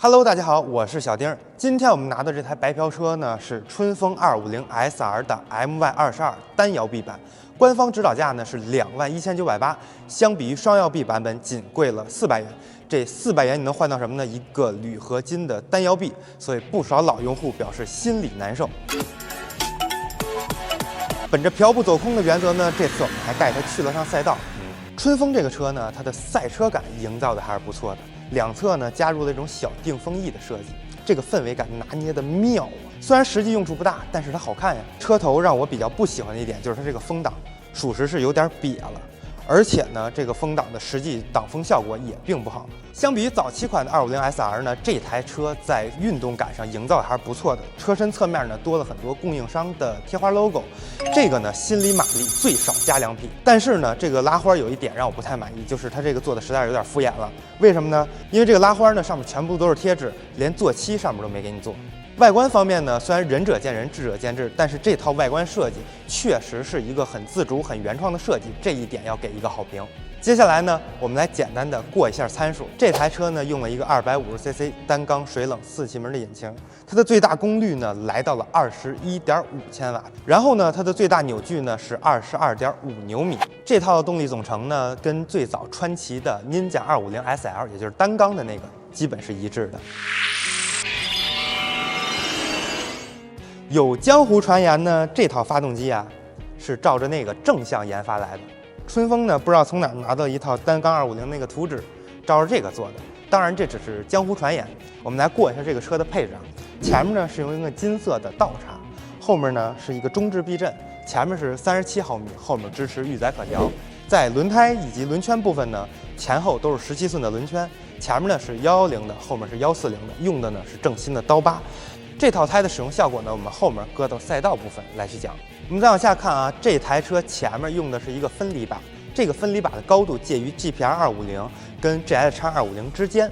Hello， 大家好，我是小丁。今天我们拿的这台白嫖车呢是春风250 SR 的 MY22单摇臂版，官方指导价呢是21980，相比于双摇臂版本仅贵了400元。这400元你能换到什么呢？一个铝合金的单摇臂，所以不少老用户表示心里难受。本着嫖不走空的原则呢，这次我们还带它去了趟赛道。春风这个车呢，它的赛车感营造的还是不错的。两侧呢加入了一种小定风翼的设计，这个氛围感拿捏的妙啊！虽然实际用处不大，但是它好看呀。车头让我比较不喜欢的一点就是它这个风挡，属实是有点瘪了。而且呢，这个风挡的实际挡风效果也并不好。相比于早期款的250 SR 呢，这台车在运动感上营造还是不错的。车身侧面呢多了很多供应商的贴花 logo， 这个呢心理马力最少加2匹。但是呢，这个拉花有一点让我不太满意，就是它这个做的实在是有点敷衍了。为什么呢？因为这个拉花呢上面全部都是贴纸，连做漆上面都没给你做。外观方面呢，虽然仁者见仁，智者见智，但是这套外观设计确实是一个很自主、很原创的设计，这一点要给一个好评。接下来呢，我们来简单的过一下参数。这台车呢用了一个250cc 单缸水冷4气门的引擎，它的最大功率呢来到了21.5千瓦，然后呢它的最大扭矩呢是22.5牛米。这套动力总成呢跟最早川崎的 Ninja 250 SL， 也就是单缸的那个基本是一致的。有江湖传言呢，这套发动机啊是照着那个正向研发来的。春风呢不知道从哪儿拿到一套单缸250那个图纸，照着这个做的。当然这只是江湖传言。我们来过一下这个车的配置啊，前面呢是用一个金色的倒叉，后面呢是一个中置避震，前面是37毫米，后面支持预载可调。在轮胎以及轮圈部分呢，前后都是17寸的轮圈，前面呢是110的，后面是140的，用的呢是正新的刀疤。这套胎的使用效果呢，我们后面搁到赛道部分来去讲。我们再往下看啊，这台车前面用的是一个分离把，这个分离把的高度介于 GPR 250跟 GS-X 250之间，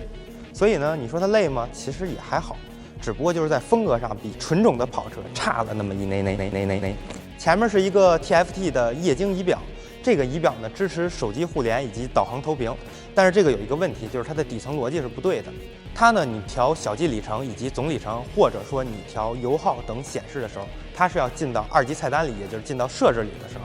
所以呢，你说它累吗？其实也还好，只不过就是在风格上比纯种的跑车差了那么一那。前面是一个 TFT 的液晶仪表。这个仪表呢支持手机互联以及导航投屏，但是这个有一个问题，就是它的底层逻辑是不对的。它呢，你调小计里程以及总里程，或者说你调油耗等显示的时候，它是要进到2级菜单里，也就是进到设置里的时候，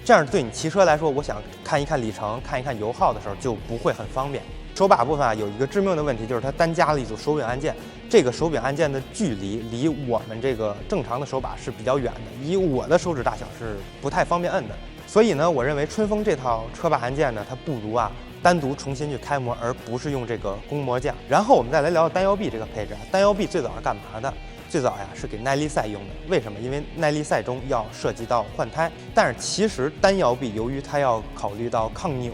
这样对你骑车来说，我想看一看里程、看一看油耗的时候就不会很方便。手把部分啊有一个致命的问题，就是它单加了一组手柄按键，这个手柄按键的距离离我们这个正常的手把是比较远的，以我的手指大小是不太方便摁的。所以呢，我认为春风这套车把按键呢，它不如啊单独重新去开模，而不是用这个公模架。然后我们再来聊单摇臂这个配置啊，单摇臂最早是干嘛的？最早呀是给耐力赛用的。为什么？因为耐力赛中要涉及到换胎，但是其实单摇臂由于它要考虑到抗扭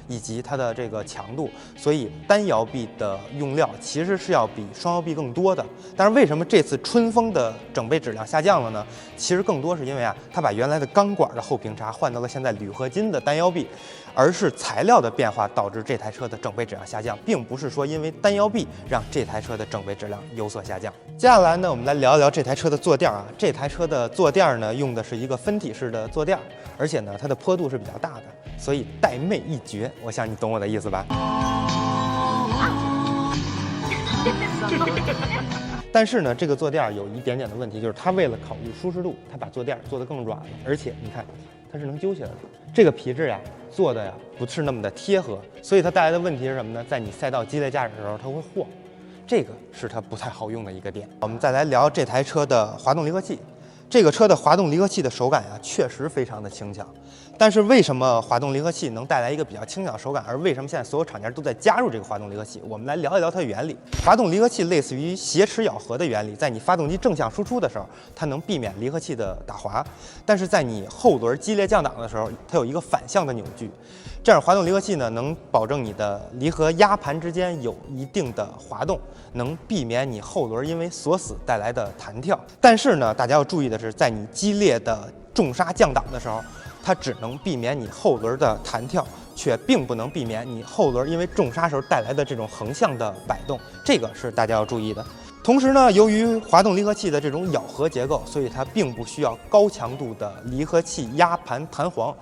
以及它的这个强度，所以单摇臂的用料其实是要比双摇臂更多的。但是为什么这次春风的整备质量下降了呢？其实更多是因为啊，它把原来的钢管的后平叉换到了现在铝合金的单摇臂，而是材料的变化导致这台车的整备质量下降，并不是说因为单摇臂让这台车的整备质量有所下降。接下来呢，我们来聊一聊这台车的坐垫啊。这台车的坐垫呢，用的是一个分体式的坐垫，而且呢，它的坡度是比较大的，所以带妹一绝。我想你懂我的意思吧？但是呢，这个坐垫有一点点的问题，就是它为了考虑舒适度，它把坐垫做得更软了，而且你看它是能揪起来的。这个皮质呀做的呀不是那么的贴合，所以它带来的问题是什么呢？在你赛道激烈驾驶的时候，它会晃，这个是它不太好用的一个点。我们再来聊这台车的滑动离合器。这个车的滑动离合器的手感呀，确实非常的轻巧。但是为什么滑动离合器能带来一个比较轻巧的手感，而为什么现在所有厂家都在加入这个滑动离合器？我们来聊一聊它的原理。滑动离合器类似于挟持咬合的原理，在你发动机正向输出的时候，它能避免离合器的打滑；但是在你后轮激烈降档的时候，它有一个反向的扭矩。这样滑动离合器呢，能保证你的离合压盘之间有一定的滑动，能避免你后轮因为锁死带来的弹跳。但是呢，大家要注意的是，在你激烈的重刹降档的时候，它只能避免你后轮的弹跳，却并不能避免你后轮因为重刹时候带来的这种横向的摆动，这个是大家要注意的。同时呢，由于滑动离合器的这种咬合结构，所以它并不需要高强度的离合器压盘弹簧，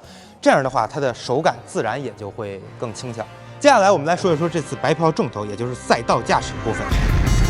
这样的话它的手感自然也就会更轻巧。接下来我们来说一说这次白嫖重头，也就是赛道驾驶部分。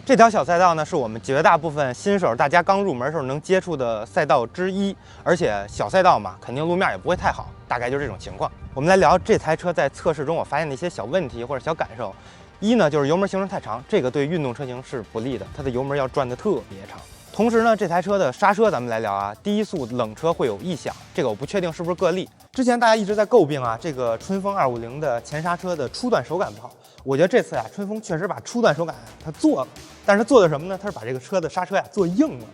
这条小赛道呢，是我们绝大部分新手大家刚入门时候能接触的赛道之一，而且小赛道嘛，肯定路面也不会太好，大概就是这种情况。我们来聊这台车在测试中我发现的一些小问题或者小感受。一呢，就是油门行程太长，这个对运动车型是不利的，它的油门要转得特别长。同时呢，这台车的刹车咱们来聊啊，低速冷车会有异响，这个我不确定是不是个例。之前大家一直在诟病啊，这个春风250的前刹车的初段手感不好。我觉得这次呀，春风确实把初段手感它做了，但是做的什么呢？它是把这个车的刹车呀做硬了。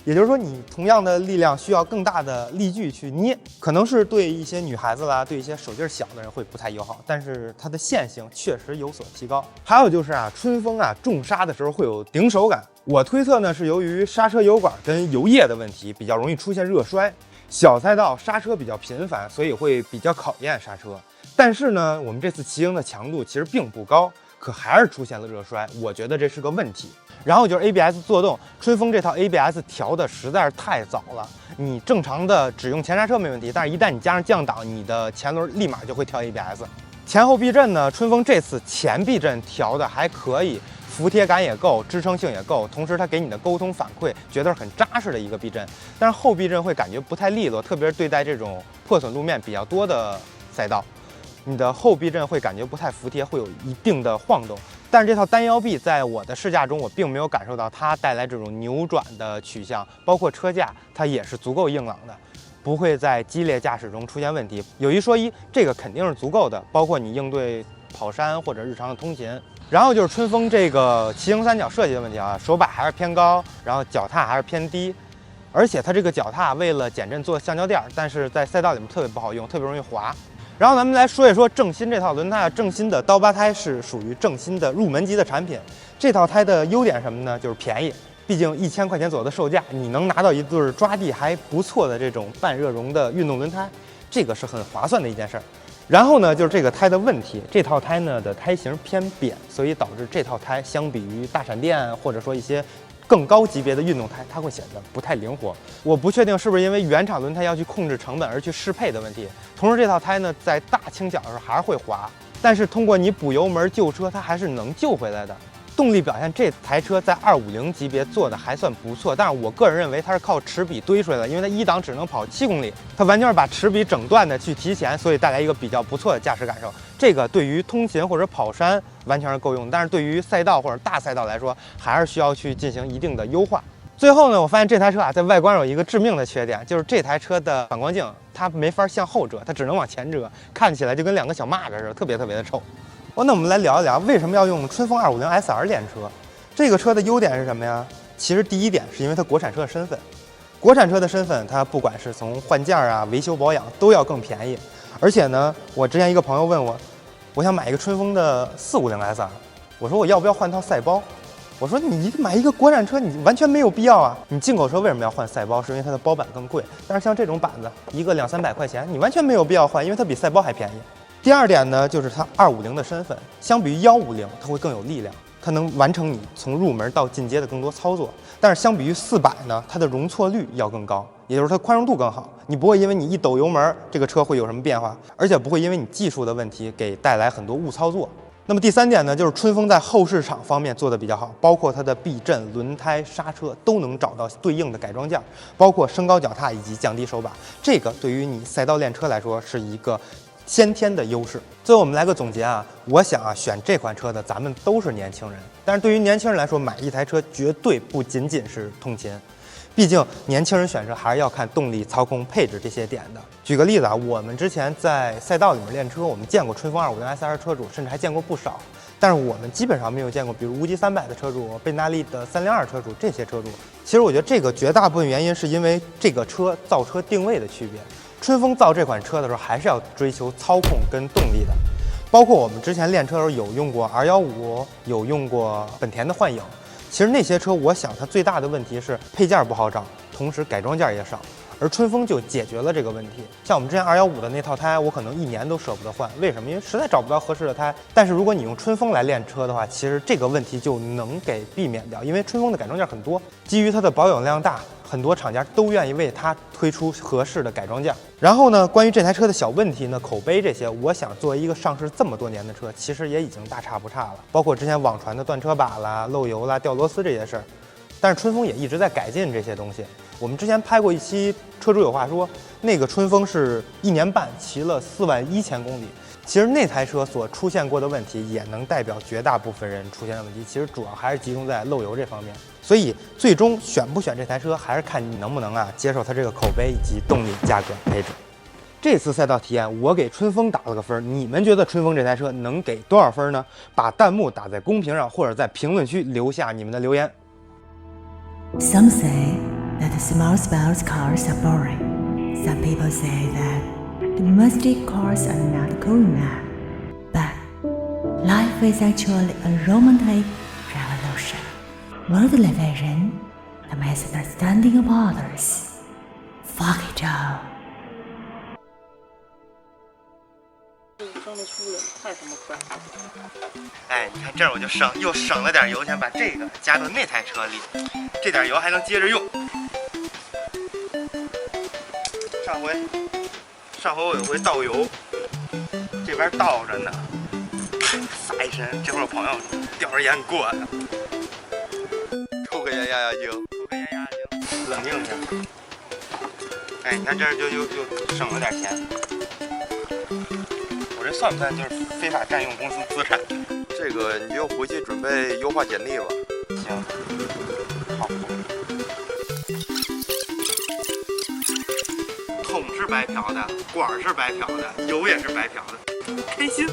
也就是说，你同样的力量需要更大的力矩去捏，可能是对一些女孩子啦，对一些手劲小的人会不太友好，但是它的线性确实有所提高。还有就是啊，春风啊重刹的时候会有顶手感，我推测呢是由于刹车油管跟油液的问题，比较容易出现热衰。小赛道刹车比较频繁，所以会比较考验刹车。但是呢，我们这次骑行的强度其实并不高，可还是出现了热衰，我觉得这是个问题。然后就是 ABS 作动，春风这套 ABS 调的实在是太早了。你正常的只用前刹车没问题，但是一旦你加上降档，你的前轮立马就会跳 ABS。前后避震呢，春风这次前避震调的还可以，服帖感也够，支撑性也够，同时它给你的沟通反馈觉得是很扎实的一个避震。但是后避震会感觉不太利落，特别是对待这种破损路面比较多的赛道，你的后避震会感觉不太服帖，会有一定的晃动。但是这套单腰臂在我的试驾中，我并没有感受到它带来这种扭转的取向，包括车架它也是足够硬朗的，不会在激烈驾驶中出现问题。有一说一，这个肯定是足够的，包括你应对跑山或者日常的通勤。然后就是春风这个骑行三角设计的问题啊，手把还是偏高，然后脚踏还是偏低，而且它这个脚踏为了减震做橡胶垫，但是在赛道里面特别不好用，特别容易滑。然后咱们来说一说正新这套轮胎啊，正新的刀疤胎是属于正新的入门级的产品。这套胎的优点是什么呢？就是便宜，毕竟1000块钱左右的售价，你能拿到一对抓地还不错的这种半热熔的运动轮胎，这个是很划算的一件事儿。然后呢，就是这个胎的问题，这套胎呢的胎型偏扁，所以导致这套胎相比于大闪电或者说一些更高级别的运动胎，它会显得不太灵活。我不确定是不是因为原厂轮胎要去控制成本而去适配的问题。同时，这套胎呢在大倾角的时候还是会滑，但是通过你补油门救车，它还是能救回来的。动力表现，这台车在250级别做的还算不错，但是我个人认为它是靠齿比堆出来的，因为它一档只能跑7公里，它完全是把齿比整段的去提前，所以带来一个比较不错的驾驶感受。这个对于通勤或者跑山完全是够用，但是对于赛道或者大赛道来说，还是需要去进行一定的优化。最后呢，我发现这台车啊，在外观有一个致命的缺点，就是这台车的反光镜它没法向后折，它只能往前折，看起来就跟2个小蚂蚱似的，特别的丑。那我们来聊一聊为什么要用春风250 SR 练车。这个车的优点是什么呀？其实第一点是因为它国产车的身份，国产车的身份，它不管是从换件啊、维修保养都要更便宜。而且呢，我之前一个朋友问我，我想买一个春风的450 SR，我说我要不要换套赛包？我说你买一个国产车，你完全没有必要啊！你进口车为什么要换赛包？是因为它的包板更贵。但是像这种板子，一个200-300块钱，你完全没有必要换，因为它比赛包还便宜。第二点呢，就是它250的身份，相比于150，它会更有力量，它能完成你从入门到进阶的更多操作。但是相比于400呢，它的容错率要更高，也就是它宽容度更好。你不会因为你一抖油门，这个车会有什么变化，而且不会因为你技术的问题给带来很多误操作。那么第三点呢，就是春风在后市场方面做的比较好，包括它的避震、轮胎、刹车都能找到对应的改装件，包括升高脚踏以及降低手把。这个对于你赛道练车来说是一个先天的优势。最后我们来个总结啊，我想啊，选这款车的咱们都是年轻人，但是对于年轻人来说，买一台车绝对不仅仅是通勤。毕竟年轻人选车还是要看动力、操控、配置这些点的。举个例子啊，我们之前在赛道里面练车，我们见过春风250 SR 车主，甚至还见过不少。但是我们基本上没有见过，比如无极300的车主、贝纳利的302车主这些车主。其实我觉得这个绝大部分原因是因为这个车造车定位的区别。春风造这款车的时候，还是要追求操控跟动力的。包括我们之前练车的时候有用过 R15，有用过本田的幻影。其实那些车，我想它最大的问题是配件不好找，同时改装件也少。而春风就解决了这个问题。像我们之前215的那套胎，我可能1年都舍不得换，为什么？因为实在找不到合适的胎。但是如果你用春风来练车的话，其实这个问题就能给避免掉，因为春风的改装件很多，基于它的保有量大很多厂家都愿意为它推出合适的改装件。然后呢，关于这台车的小问题呢，口碑这些，我想作为一个上市这么多年的车，其实也已经大差不差了。包括之前网传的断车把啦、漏油啦、掉螺丝这些事儿，但是春风也一直在改进这些东西。我们之前拍过一期《车主有话说》，那个春风是1年半骑了41000公里。其实那台车所出现过的问题，也能代表绝大部分人出现的问题。其实主要还是集中在漏油这方面。所以最终选不选这台车，还是看你能不能接受它这个口碑以及动力、价格、配置。这次赛道体验，我给春风打了个分，你们觉得春风这台车能给多少分呢？把弹幕打在公屏上，或者在评论区留下你们的留言。Some say that the small sports cars are boring. Some people say that domestic cars are not cool enough. But life is actually a romantic revolution. World division, the misunderstanding of others. Fuck it all. 装的出来太他妈快了！哎，你看这儿我就又省了点油钱，把这个加到那台车里，这点油还能接着用。上回我有回倒油，这边倒着呢，撒一身，这会儿我朋友叼着烟过来，抽根烟压压惊，冷静一下。哎，你看这儿就又省了点钱。我这算不算就是非法占用公司资产？这个你就回去准备优化简历吧。行，好。桶是白嫖的，管是白嫖的，油也是白嫖的，开心。